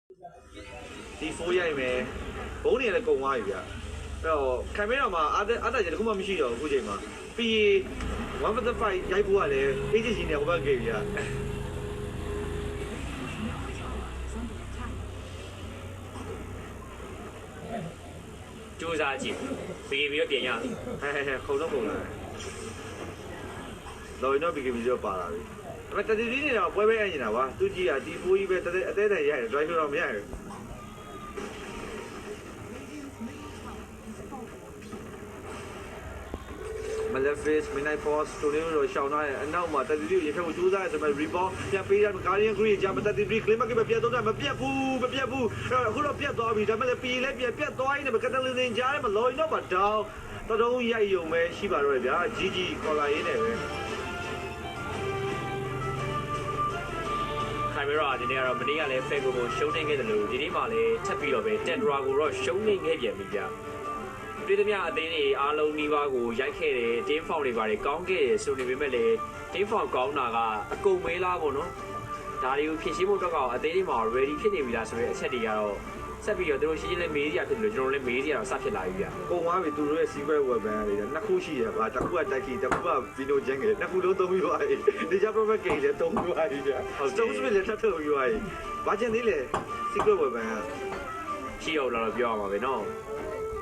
ဒီ4ရိုက်မယ်ဘုံနေလည်းကုန်သွားပြီဗျအဲ့တော့ခံမင်းတော့မှာအားတက်ချက်တခုမှမရှိတော့ဘူးအခုချိန်မှာပြီး 1.5 ရိုက်ဖို့ကလည်း agency နဲ့ဟိုဘက်ကြည့်ဗျကြိုးစားကြည့်ပြီးပြီးတော့ပြင်ရခုံတော့ပုံလာလော်ရင်တော့ပြီးပြီးတော့ပါလာပြီအဲ့တတိတိနေတော့ပွဲပဲအနေတာကွာသူကြည့်ရဒီ4ကြီးပဲအသေးတန်ရိုက်တယ် drive တော့မရဘူးMalefice Midnight Force တို့လည်းရှောင်းထားတယ်အနောက်မှာတတိတိရေဖြတ်ကိုကြိုးစားရဆိုပေမဲ့ rebound ပြန်ပေးတယ် Guardian Green ကြာမတတိတိ claim ကပြတ်တော့တယ်မပြတ်ဘူးအခုတော့ပြတ်သွားပြီဒါပေမဲ့ပြည်လည်းပြတ်သွားရင်မကတလင်းကြားတယ်မလော်ရင်တော့မတောင်းတော်ရိုက်ယုံပဲရှိပါတော့တယ်ဗျာ GG ခေါ်လာရင်းနဲ့ပဲခိုင်မရာဒီနေ့ကတော့မနေ့ကလည်း Fago ကိုရှုံးနေခဲ့တယ်လို့ဒီနေ့မှလည်းထပ်ပြီးတော့ပဲ Tendra ကိုတော့ရှုံးနေခဲ့ပြန်ပြီဗျာပြည်သူများအသင်းတွေအားလုံးနှီးပါးကိုရိုက်ခဲ့တယ် team form တွေပါတယ်ကောင်းခဲ့တယ်ဆိုနေပေမဲ့လည်း team form ကောင်းတာကအကုန်မေးလားပေါ့နော်ဒါတွေကိုဖြည့်ရှင်းဖို့တော့ကအသင်းတွေမှာ ready ဖြစ်နေပြီလားဆိုတဲ့အချက်တွေကတော့ဆက်ပြီးတော့သူတို့ရှင်းရှင်းလေးမေးကြဖြစ်တယ်လို့ကျွန်တော်လည်းမေးကြတော့စဖြစ်လာပြီဗျာကုန်သွားပြီသူတို့ရဲ့ secret weapon တွေနှစ်ခုရှိတယ်ဗျာတစ်ခုက Taki တစ်ခုက Vino Jang တွေနှစ်ခုလုံးသုံးပြီးသွားပြီဒီကြ perfect game လည်းသုံးပြီးသွားပြီဗျာ Stone Smith လည်းထပ်ထုတ်ပြီးသွားပြီဘာကျန်သေးလဲ secret weapon ကရှိအောင်တော့ပြောရမှာပဲနော်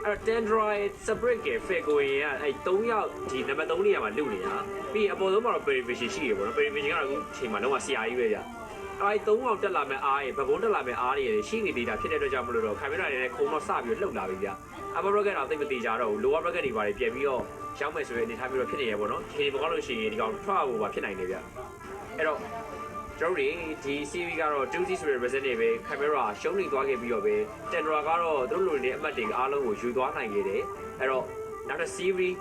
အဲ့ Tendra Separate က Fago ရဲ့အဲ့3ယောက်ဒီနံပါတ်3နေရာမှာလုနေတာပြီးအပေါ်ဆုံးမှာတော့ Perivision ရှိရပေါ့နော် Perivision ကတော့အခုချိန်မှာတော့ဆရာကြီးပဲဗျာအဲ့3အောင်တက်လာမဲ့အားရယ်ဘဘုံတက်လာမဲ့အားရယ်ရှိနေသေးတာဖြစ်တဲ့အတွက်ကြောင့်မလို့တော့ခိုင်မရာတွေနဲ့ခုံတော့စပြီးလှုပ်လာပြီဗျာ upper bracket တော့သိမသေးကြတော့ဘူး lower bracket တွေပါပြန်ပြီးတော့ရောက်မယ်ဆိုရင်အနေထားပြီးတော့ဖြစ်နေရပေါ့နော်ဒီမကောင်းလို့ရှိရင်ဒီကောင်ထွက်ဖို့ပါဖြစ်နိုင်တယ်ဗျာအဲ့တော့ကျွန်တော်တို့ဒီ series ကတော့ 2C ဆိုတဲ့ result တွေပဲခိုင်မရာရှုံးနေသွားခဲ့ပြီးတော့ပဲ Tendra ကတော့သူတို့လူတွေနဲ့အမှတ်တွေအားလုံးကိုယူသွားနိုင်ခဲ့တယ်အဲ့တော့နောက်တစ် series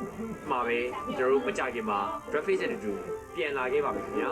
မှာပဲကျွန်တော်တို့မကြခင်မှာ graphics တွေတူပြန်လာခဲ့ပါမယ်ခင်ဗျာ